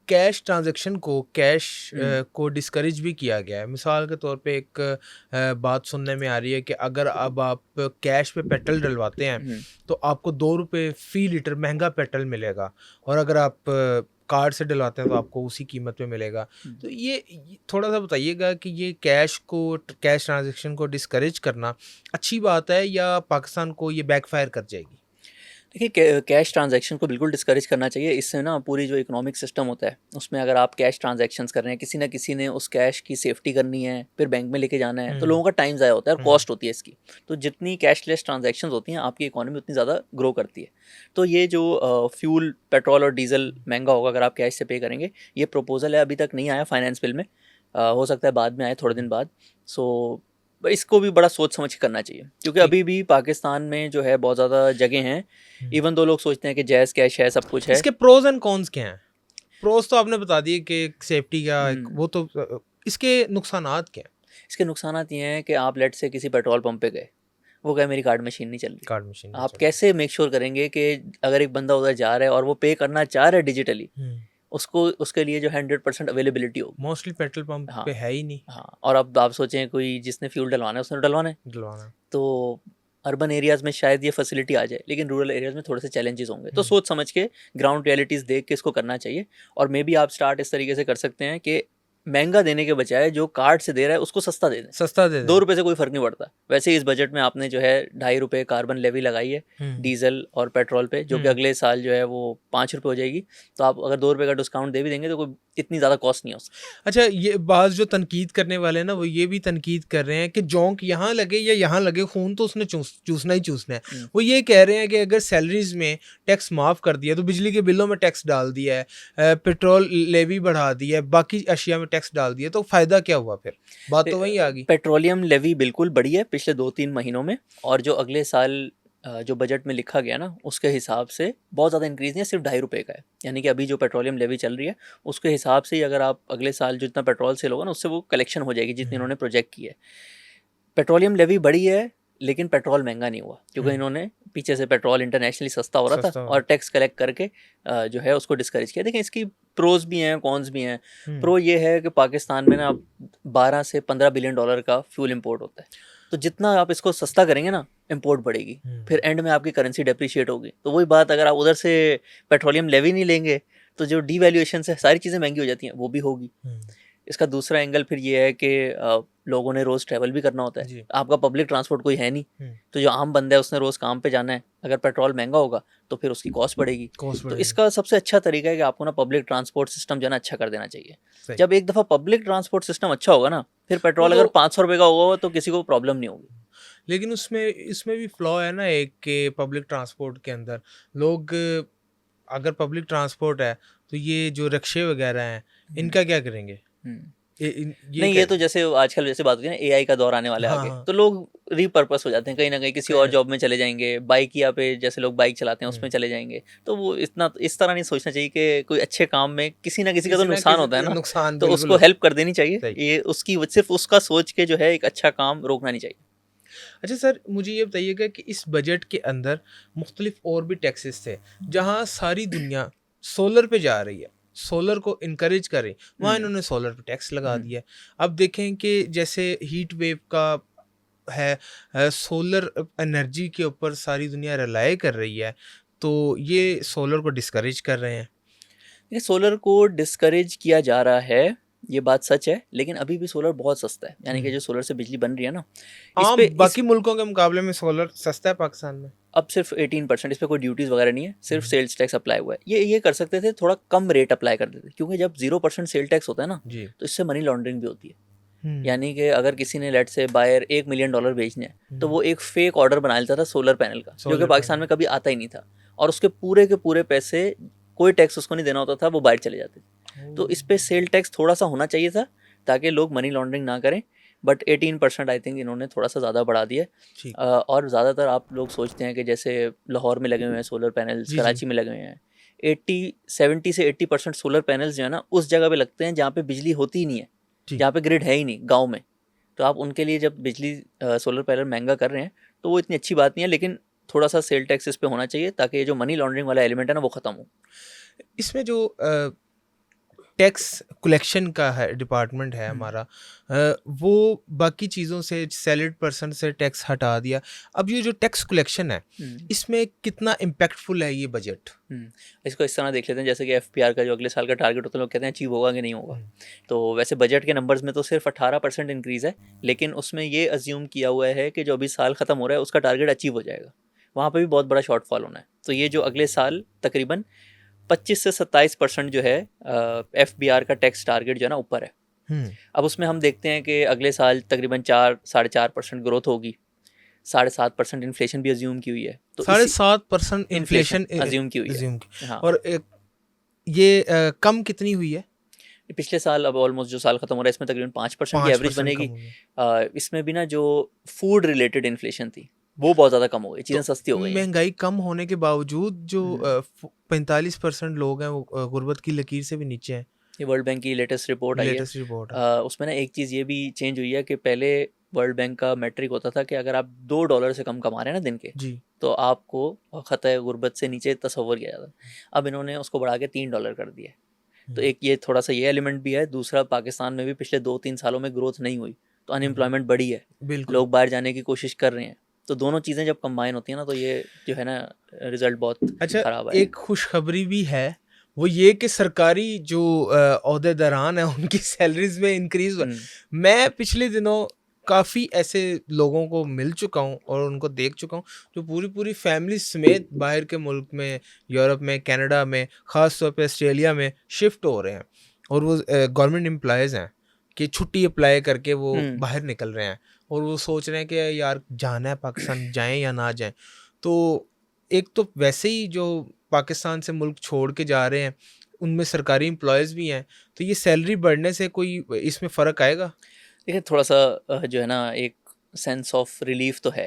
Cash transaction को को discourage भी किया गया है। मिसाल के तौर पे एक बात सुनने में आ रही है कि अगर अब आप कैश पे पेट्रोल डलवाते हैं तो आपको 2 रुपये फ़ी लीटर महंगा पेट्रोल मिलेगा, और अगर आप कार्ड से डलवाते हैं तो आपको उसी कीमत पे मिलेगा। तो ये थोड़ा-सा बताइएगा कि ये कैश ट्रांज़ैक्शन को डिस्करेज करना अच्छी बात है या पाकिस्तान को ये बैकफ़ायर कर जाएगी? देखिए, कैश ट्रांजैक्शन को बिल्कुल डिस्करेज करना चाहिए। इससे ना पूरी जो इकोनॉमिक सिस्टम होता है उसमें अगर आप कैश ट्रांजैक्शंस कर रहे हैं, किसी ना किसी ने उस कैश की सेफ्टी करनी है, फिर बैंक में लेके जाना है, तो लोगों का टाइम ज़ाया होता है और कॉस्ट होती है इसकी। तो जितनी कैशलेस ट्रांजैक्शंस होती हैं आपकी इकोनॉमी उतनी ज़्यादा ग्रो करती है। तो ये जो फ्यूल, पेट्रोल और डीजल महंगा होगा अगर आप कैश से पे करेंगे, ये प्रपोजल है, अभी तक नहीं आया फाइनेंस बिल में। हो सकता है बाद में आए, थोड़े दिन बाद। सो इसको भी बड़ा सोच समझ के करना चाहिए, क्योंकि अभी भी पाकिस्तान में जो है बहुत ज़्यादा जगह हैं, इवन दो लोग सोचते हैं कि जैज़ कैश है, सब कुछ है। इसके प्रोज एंड कॉन्स क्या हैं? प्रोज तो आपने बता दिए कि सेफ्टी का वो तो इसके नुकसानात क्या हैं? इसके नुकसानात ये हैं कि आप लेट से किसी पेट्रोल पंप पे गए, वो कहे मेरी कार्ड मशीन नहीं चल रही। कार्ड मशीन नहीं आप चल कैसे मेक श्योर करेंगे कि अगर एक बंदा उधर जा रहा है और वो पे करना चाह रहा है डिजिटली, रही? उसको उसके लिए जो 100% अवेलेबिलिटी होगी। मोस्टली पेट्रोल पंप हाँ पे है ही नहीं हाँ, और अब आप सोचें कोई जिसने फ्यूल डलवाना है उसने डलवाना है, डलवाना। तो अर्बन एरियाज़ में शायद ये फैसिलिटी आ जाए, लेकिन रूरल एरियाज़ में थोड़े से चैलेंजेस होंगे। तो सोच समझ के ग्राउंड रियलिटीज़ देख के इसको करना चाहिए। और मे बी आप स्टार्ट इस तरीके से कर सकते हैं कि महंगा देने के बजाय जो कार्ड से दे रहा है उसको सस्ता दे दें। सस्ता दे दें। 2 रुपये से कोई फ़र्क नहीं पड़ता। वैसे इस बजट में आपने जो है 2.5 रुपये कार्बन लेवी लगाई है डीजल और पेट्रोल पे, जो कि अगले साल जो है वो 5 रुपये हो जाएगी। तो आप अगर 2 रुपये का डिस्काउंट दे भी देंगे तो कोई इतनी ज़्यादा कॉस्ट नहीं हो सकती। अच्छा, ये बात जो तनकीद करने वाले हैं ना, वो ये भी तनकीद कर रहे हैं कि जोंक यहाँ लगे या यहाँ लगे, खून तो उसने चूसना ही चूसना है। वो ये कह रहे हैं कि अगर सैलरीज में टैक्स माफ़ कर दिया तो बिजली के बिलों में टैक्स डाल दिया है, पेट्रोल लेवी बढ़ा दी है, बाकी अशिया में टैक्स डाल दिया, तो फ़ायदा क्या हुआ फिर? बात तो वही आ गई। पेट्रोलियम लेवी बिल्कुल बढ़ी है पिछले 2-3 महीनों में, और जो अगले साल जो बजट में लिखा गया ना उसके हिसाब से बहुत ज़्यादा इंक्रीज़ नहीं है, सिर्फ 2.5 रुपये का है। यानी कि अभी जो पेट्रोलियम लेवी चल रही है उसके हिसाब से ही अगर आप अगले साल जितना पेट्रोल सेल होगा ना उससे वो कलेक्शन हो जाएगी जितनी इन्होंने प्रोजेक्ट की है। पेट्रोलियम लेवी बढ़ी है लेकिन पेट्रोल महंगा नहीं हुआ, क्योंकि इन्होंने पीछे से पेट्रोल इंटरनेशनली सस्ता हो रहा था और टैक्स कलेक्ट करके जो है उसको डिस्करेज किया। देखिए, इसकी प्रोज भी हैं, कॉन्स भी हैं। प्रो ये है कि पाकिस्तान में ना 12 से 15 बिलियन डॉलर का फ्यूल इंपोर्ट होता है, तो जितना आप इसको सस्ता करेंगे ना इंपोर्ट बढ़ेगी, फिर एंड में आपकी करेंसी डेप्रिशिएट होगी। तो वही बात, अगर आप उधर से पेट्रोलियम लेवी नहीं लेंगे तो जो डीवैल्यूएशन से सारी चीज़ें महंगी हो जाती हैं, वो भी होगी। इसका दूसरा एंगल फिर ये है कि लोगों ने रोज़ ट्रैवल भी करना होता है, आपका पब्लिक ट्रांसपोर्ट कोई है नहीं, तो जो आम बंदा है उसने रोज़ काम पे जाना है, अगर पेट्रोल महंगा होगा तो फिर उसकी कॉस्ट बढ़ेगी। तो इसका सबसे अच्छा तरीका है कि आपको ना पब्लिक ट्रांसपोर्ट सिस्टम जो है ना अच्छा कर देना चाहिए। जब एक दफ़ा पब्लिक ट्रांसपोर्ट सिस्टम अच्छा होगा ना, फिर पेट्रोल अगर 500 रुपये का होगा तो किसी को प्रॉब्लम नहीं होगी। लेकिन इसमें भी फ्लॉ है ना एक, के पब्लिक ट्रांसपोर्ट के अंदर लोग, अगर पब्लिक ट्रांसपोर्ट है तो ये जो रिक्शे वगैरह हैं इनका क्या करेंगे? नहीं, ये तो जैसे आजकल जैसे बात होती है ना, एआई का दौर आने वाला है आगे, तो लोग रीपर्पस हो जाते हैं, कहीं ना कहीं किसी और जॉब में चले जाएंगे, बाइक या पे जैसे लोग बाइक चलाते हैं उसमें चले जाएंगे। तो वो इतना इस तरह नहीं सोचना चाहिए कि कोई अच्छे काम में किसी ना किसी का तो नुकसान होता है ना, नुकसान तो उसको हेल्प कर देनी चाहिए। ये उसकी सिर्फ उसका सोच के जो है एक अच्छा काम रोकना नहीं चाहिए। अच्छा सर, मुझे ये बताइएगा कि इस बजट के अंदर मुख्तलिफ और भी टैक्सेस थे जहाँ सारी दुनिया सोलर पे जा रही है, सोलर को इनकरेज करें, वहाँ इन्होंने सोलर पे टैक्स लगा दिया। अब देखें कि जैसे हीट वेव का है, सोलर एनर्जी के ऊपर सारी दुनिया रिलाई कर रही है, तो ये सोलर को डिस्करेज कर रहे हैं। ये सोलर को डिस्करेज किया जा रहा है, ये बात सच है, लेकिन अभी भी सोलर बहुत सस्ता है। यानी कि जो सोलर से बिजली बन रही है ना, इस पे बाकी मुल्कों के मुकाबले में सोलर सस्ता है पाकिस्तान में। अब सिर्फ 18%, इस पे कोई ड्यूटीज़ वगैरह नहीं है, सिर्फ सेल्स टैक्स अप्लाई हुआ है। ये कर सकते थे, थोड़ा कम रेट अप्लाई कर देते, क्योंकि जब 0% सेल टैक्स होता है ना तो इससे मनी लॉन्ड्रिंग भी होती है। यानी कि अगर किसी ने लेट से बायर $1 मिलियन भेजने हैं तो वो एक फेक ऑर्डर बना लेता था सोलर पैनल का, जो कि पाकिस्तान में कभी आता ही नहीं था, और उसके पूरे के पूरे पैसे, कोई टैक्स उसको नहीं देना होता था, वो बाहर चले जाते थे। तो इस पे सेल टैक्स थोड़ा सा होना चाहिए था ताकि लोग मनी लॉन्ड्रिंग ना करें, बट 18% आई थिंक इन्होंने थोड़ा सा ज़्यादा बढ़ा दिया। और ज़्यादातर आप लोग सोचते हैं कि जैसे लाहौर में लगे हुए हैं सोलर पैनल्स, कराची में लगे हुए हैं, 70 से 80% सोलर पैनल्स जो है ना उस जगह पे लगते हैं जहाँ पे बिजली होती ही नहीं है, जहाँ पे ग्रिड है ही नहीं, गाँव में। तो आप उनके लिए जब बिजली सोलर पैनल महंगा कर रहे हैं तो वो इतनी अच्छी बात नहीं है, लेकिन थोड़ा सा सेल टैक्स इस पे होना चाहिए ताकि जो मनी लॉन्ड्रिंग वाला एलिमेंट है ना वो ख़त्म हो। इसमें जो टैक्स कलेक्शन का है डिपार्टमेंट है हमारा, वो बाकी चीज़ों से सैलरीड पर्सन से टैक्स हटा दिया। अब ये जो टैक्स कलेक्शन है इसमें कितना इम्पैक्टफुल है ये बजट? इसको इस तरह देख लेते हैं जैसे कि एफपीआर का जो अगले साल का टारगेट होता है, लोग कहते हैं अचीव होगा कि नहीं होगा। तो वैसे बजट के नंबर्स में तो सिर्फ 18% इंक्रीज़ है, लेकिन उसमें ये अज्यूम किया हुआ है कि जो अभी साल ख़त्म हो रहा है उसका टारगेट अचीव हो जाएगा, वहाँ पे भी बहुत बड़ा शॉर्टफॉल होना है। तो ये जो अगले साल तकरीबन 25 से 27% जो है एफबीआर का टैक्स टारगेट जो है ना ऊपर है। अब उसमें हम देखते हैं कि अगले साल तकरीबन 4-4.5% ग्रोथ होगी, 7.5% इन्फ्लेशन भी अज्यूम की हुई है। तो 7.5% इन्फ्लेशन अज्यूम की हुई है। हाँ। और ये कम कितनी हुई है? पिछले साल अब ऑलमोस्ट जो साल खत्म हो रहा है इसमें तकरीबन 5% की एवरेज बनेगी। इसमें भी ना जो फूड रिलेटेड इन्फ्लेशन थी वो बहुत ज़्यादा कम हो गई, चीज़ें सस्ती हो गई। महंगाई कम होने के बावजूद जो 45% लोग हैं वो गुर्बत की लकीर से भी नीचे हैं। ये वर्ल्ड बैंक की लेटेस्ट रिपोर्ट आई है। उसमें ना एक चीज़ ये भी चेंज हुई है कि पहले वर्ल्ड बैंक का मैट्रिक होता था कि अगर आप $2 से कम कमा रहे हैं ना दिन के जी, तो आपको खतरे गुर्बत से नीचे तस्वर किया जाता। अब इन्होंने उसको बढ़ा के $3 कर दिया। तो एक ये थोड़ा सा ये एलिमेंट भी है। दूसरा, पाकिस्तान में भी पिछले 2-3 सालों में ग्रोथ नहीं हुई तो अनएम्प्लॉयमेंट बढ़ी है, लोग बाहर जाने की कोशिश कर रहे हैं। तो दोनों चीज़ें जब कंबाइन होती हैं ना तो ये जो है ना रिजल्ट बहुत खराब है। एक खुशखबरी भी है, वो ये कि सरकारी जो ओहदेदारान है उनकी सैलरीज में इंक्रीज हुआ। मैं पिछले दिनों काफ़ी ऐसे लोगों को मिल चुका हूँ और उनको देख चुका हूँ जो पूरी फैमिली समेत बाहर के मुल्क में, यूरोप में, कनाडा में, ख़ास तौर पे ऑस्ट्रेलिया में शिफ्ट हो रहे हैं और वो गवर्नमेंट एम्प्लॉयज़ हैं कि छुट्टी अप्लाई करके वो बाहर निकल रहे हैं और वो सोच रहे हैं कि यार जाना है पाकिस्तान, जाएं या ना जाएं। तो एक तो वैसे ही जो पाकिस्तान से मुल्क छोड़ के जा रहे हैं उनमें सरकारी एम्प्लॉयज़ भी हैं, तो ये सैलरी बढ़ने से कोई इसमें फ़र्क आएगा? देखिए थोड़ा सा जो है ना एक सेंस ऑफ रिलीफ तो है।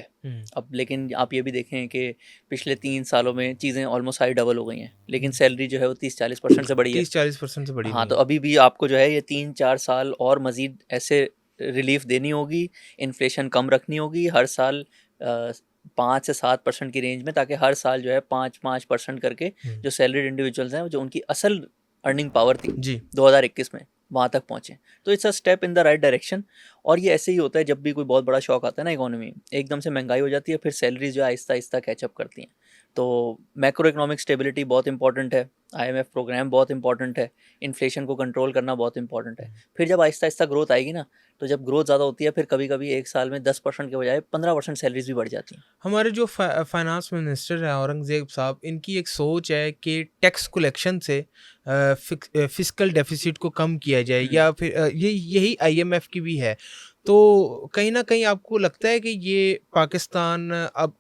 अब लेकिन आप ये भी देखें कि पिछले 3 सालों में चीज़ें ऑलमोस्ट हाई डबल हो गई हैं, लेकिन सैलरी जो है वो 30-40% से बढ़ी है। 30-40% से बढ़ी। हाँ, तो अभी भी आपको जो है ये 3-4 साल और मज़ीद ऐसे रिलीफ देनी होगी, इन्फ्लेशन कम रखनी होगी हर साल 5 से 7% की रेंज में, ताकि हर साल जो है 5% करके जो सैलरीड इंडिविजुअल्स हैं जो उनकी असल अर्निंग पावर थी 2021 में वहाँ तक पहुँचे। तो it's a step in the right direction. और ये ऐसे ही होता है जब भी कोई बहुत बड़ा शॉक आता है ना इकोनॉमी में, एकदम से महंगाई हो जाती है, फिर सैलरीज जो आहिस्ता आहिस्ता कैचअप करती हैं। तो मैक्रो इकोनॉमिक स्टेबिलिटी बहुत इंपॉर्टेंट है, IMF प्रोग्राम बहुत इंपॉर्टेंट है, इन्फ्लेशन को कंट्रोल करना बहुत इंपॉर्टेंट है। फिर जब आहिस्ता आहिस्ता ग्रोथ आएगी ना, तो जब ग्रोथ ज़्यादा होती है फिर कभी कभी एक साल में 10% के बजाय 15% सैलरीज भी बढ़ जाती हैं। हमारे जो फाइनेंस मिनिस्टर है औरंगजेब साहब, इनकी एक सोच है कि टैक्स कलेक्शन से फिस्कल डेफिसिट को कम किया जाए, या फिर यही IMF की भी है। तो कहीं ना कहीं आपको लगता है कि ये पाकिस्तान अब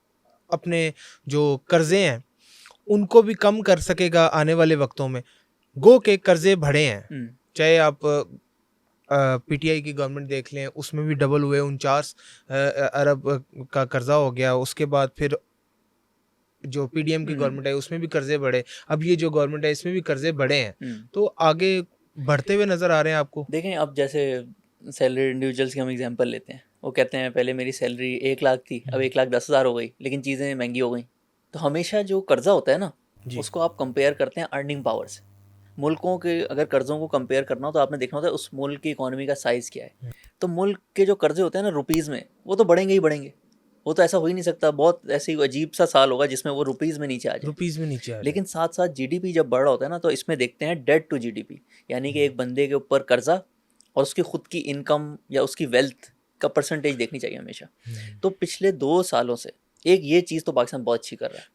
अपने जो कर्जे हैं उनको भी कम कर सकेगा आने वाले वक्तों में? गो के कर्जे बढ़े हैं, चाहे आप PTI की गवर्नमेंट देख लें, उसमें भी डबल हुए, 49 अरब का कर्जा हो गया। उसके बाद फिर जो PDM की गवर्नमेंट है उसमें भी कर्जे बढ़े, अब ये जो गवर्नमेंट है इसमें भी कर्जे बढ़े हैं। तो आगे बढ़ते हुए नजर आ रहे हैं आपको? देखें, अब जैसे सैलरी इंडिविजुअल्स की हम एग्जांपल लेते हैं, वो कहते हैं पहले मेरी सैलरी 1 लाख थी, अब 1,10,000 हो गई, लेकिन चीज़ें महंगी हो गई। तो हमेशा जो कर्जा होता है ना उसको आप कंपेयर करते हैं अर्निंग पावर से। मुल्कों के अगर कर्ज़ों को कंपेयर करना हो तो आपने देखना होता है उस मुल्क की इकोनॉमी का साइज़ क्या है। तो मुल्क के जो कर्जे होते हैं ना रुपीज़ में, वो तो बढ़ेंगे ही बढ़ेंगे, वो तो ऐसा हो ही नहीं सकता। बहुत ऐसी अजीब सा साल होगा जिसमें वो रुपीज़ में नीचे आ जाए। लेकिन साथ साथ GDP जब बढ़ रहा होता है ना, तो इसमें देखते हैं डेट टू GDP, यानी कि एक बंदे के ऊपर कर्जा और उसकी खुद की इनकम या उसकी वेल्थ का परसेंटेज देखनी चाहिए हमेशा। तो पिछले 2 सालों से एक ये चीज़ तो पाकिस्तान बहुत अच्छी कर रहा है।